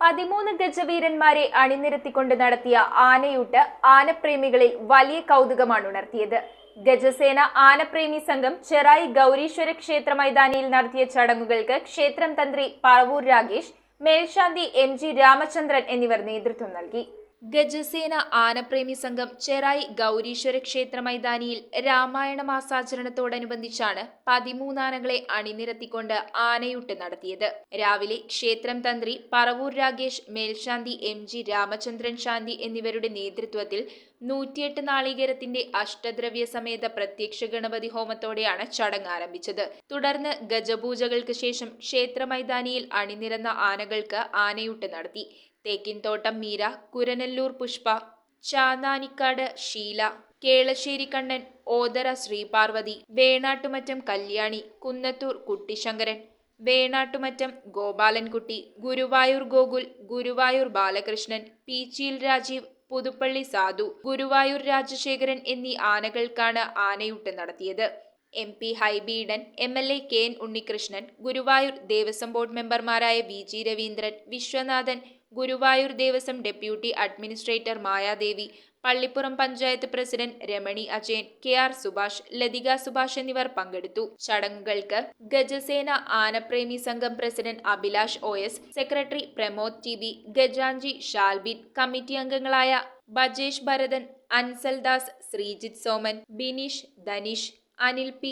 13 ഗജവീരന്മാരെ അണിനിരത്തിക്കൊണ്ട് നടത്തിയ ആനയൂട്ട് ആനപ്രേമികളിൽ വലിയ കൗതുകമാണ് ഉണർത്തിയത്. ഗജസേന ആനപ്രേമി സംഘം ചെറായി ഗൗരീശ്വര ക്ഷേത്ര മൈതാനിയിൽ നടത്തിയ ചടങ്ങുകൾക്ക് ക്ഷേത്രം തന്ത്രി പറവൂർ രാഗേഷ്, മേൽശാന്തി MG രാമചന്ദ്രൻ എന്നിവർ നേതൃത്വം നൽകി. ഗജസേന ആനപ്രേമി സംഘം ചെറായി ഗൗരീശ്വര ക്ഷേത്ര മൈതാനിയിൽ രാമായണ മാസാചരണത്തോടനുബന്ധിച്ചാണ് 13 ആനകളെ അണിനിരത്തിക്കൊണ്ട് ആനയൂട്ട് നടത്തിയത്. രാവിലെ ക്ഷേത്രം തന്ത്രി പറവൂർ രാഗേഷ്, മേൽശാന്തി MG രാമചന്ദ്രൻ ശാന്തി എന്നിവരുടെ നേതൃത്വത്തിൽ 108 നാളികേരത്തിന്റെ അഷ്ടദ്രവ്യ സമേത പ്രത്യക്ഷ ഗണപതി ഹോമത്തോടെയാണ് ചടങ്ങ് ആരംഭിച്ചത്. തുടർന്ന് ഗജപൂജകൾക്ക് ശേഷം ക്ഷേത്ര മൈതാനിയിൽ അണിനിരന്ന ആനകൾക്ക് ആനയൂട്ട് നടത്തി. തേക്കിൻതോട്ടം മീര, കുരനല്ലൂർ പുഷ്പ, ചാന്നാനിക്കാട് ഷീല, കേളശ്ശേരി കണ്ണൻ, ഓതറ ശ്രീപാർവതി, വേണാട്ടുമറ്റം കല്യാണി, കുന്നത്തൂർ കുട്ടിശങ്കരൻ, വേണാട്ടുമറ്റം ഗോപാലൻകുട്ടി, ഗുരുവായൂർ ഗോകുൽ, ഗുരുവായൂർ ബാലകൃഷ്ണൻ, പീച്ചിയിൽ രാജീവ്, പുതുപ്പള്ളി സാധു, ഗുരുവായൂർ രാജശേഖരൻ എന്നീ ആനകൾക്കാണ് ആനയൂട്ട് നടത്തിയത്. MP Hibi Eden, MLA KN Unnikrishnan, Guruvayur Devaswom board മെമ്പർമാരായ VG Raveendran, Viswanathan, Guruvayur Devaswom deputy administrator Mayadevi, Pallippuram panchayat president Ramani Ajayan, KR Subhash, Lathika Subhash എന്നിവർ പങ്കെടുത്തു. ചടങ്ങുകൾക്ക് ഗജസേന ആനപ്രേമി സംഘം president Abhilash OS, secretary Pramod TB, ഗജാഞ്ചി ഷാൽബിൻ, കമ്മിറ്റി അംഗങ്ങളായ ബജേഷ് ഭരതൻ, അൻസൽദാസ്, ശ്രീജിത്ത് സോമൻ, ബിനീഷ്, ധനീഷ്, അനിൽ P,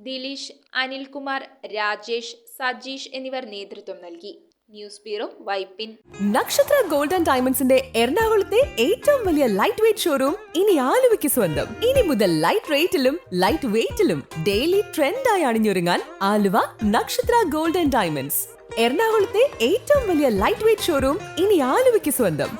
ദിലീഷ്, അനിൽകുമാർ, രാജേഷ്, സജീഷ് എന്നിവർ നേതൃത്വം നൽകി. News bureau, Vypin. നക്ഷത്ര ഗോൾഡ് ആൻഡ് ഡയമണ്ട്സിന്റെ എറണാകുളത്തെ ഏറ്റവും വലിയ ലൈറ്റ് വെയ്റ്റ് ഷോറൂം ഇനി ആലുവയ്ക്ക് സ്വന്തം. ഇനി മുതൽ ലൈറ്റ് റേറ്റിലും ലൈറ്റ് വെയ്റ്റിലും ഡെയിലി ട്രെൻഡായി അണിഞ്ഞൊരുങ്ങാൻ ആലുവ നക്ഷത്ര ഗോൾഡ് ആൻഡ് ഡയമണ്ട്സ്. എറണാകുളത്തെ ഏറ്റവും വലിയ ലൈറ്റ് വെയ്റ്റ് ഷോറൂം ഇനി ആലുവയ്ക്ക് സ്വന്തം.